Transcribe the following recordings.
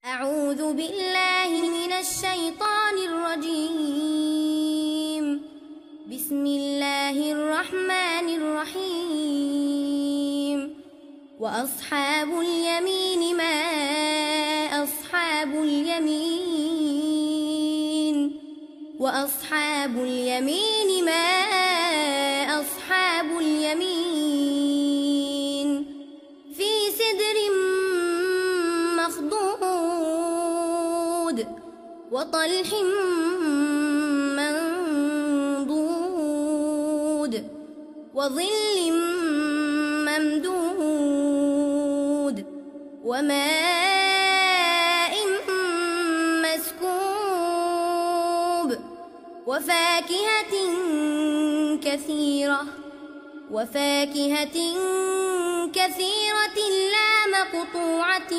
أعوذ بالله من الشيطان الرجيم. بسم الله الرحمن الرحيم. وأصحاب اليمين ما أصحاب اليمين. وأصحاب اليمين ما أصحاب اليمين. في سدر مخضود وطلح منضود وظل ممدود وماء مسكوب وفاكهة كثيرة لا مقطوعة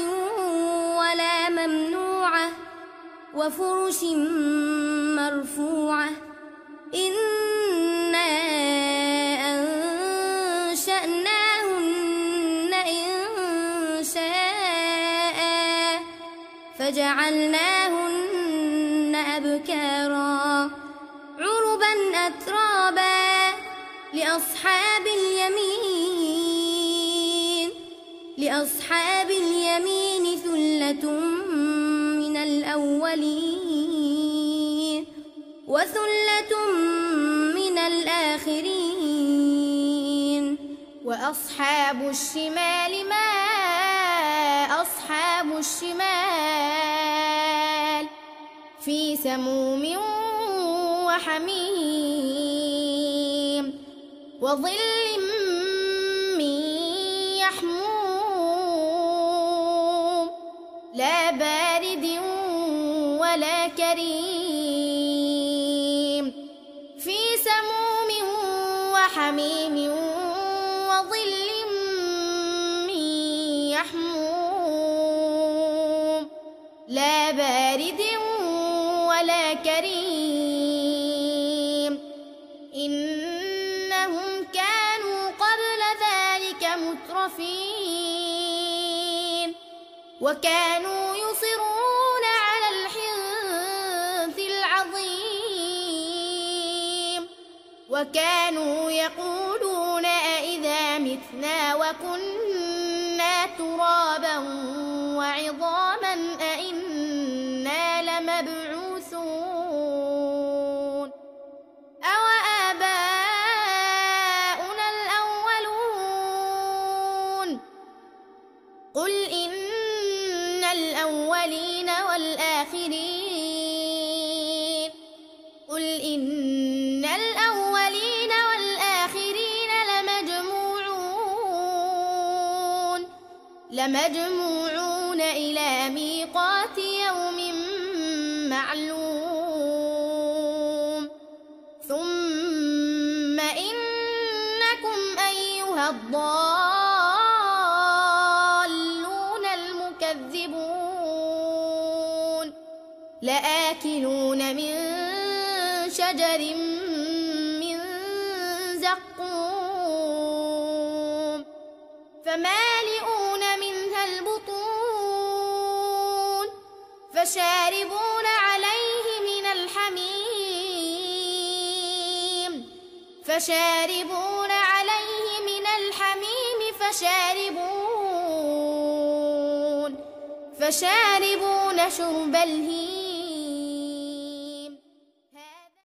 ولا ممنوعة وفرش مرفوعة. إنا أنشأناهن إنشاء فجعلناهن أبكارا عربا أترابا لأصحاب اليمين ثلة من الأولين وثلة من الآخرين. وأصحاب الشمال ما أصحاب الشمال في سموم وحميم وظل من يحموم لا بارد ولا كريم في سموم وحميم وظل من يحموم لا بارد ولا كريم. إنهم كانوا قبل ذلك مترفين وكانوا يصرون على الحنث العظيم وكانوا يقولون أإذا متنا وكنا ترابا وعظاما أإنا لمبعوثون أوآباؤنا الأولون. قل إن الأولين والآخرين قل إن الأولين والآخرين لمجموعون إلى ميقات يوم معلوم. ثم إنكم أيها الضالون المكذبون لآكلون من شجر من زقوم فمالئون منها البطون فشاربون عليه من الحميم فشاربون شرب الهيم.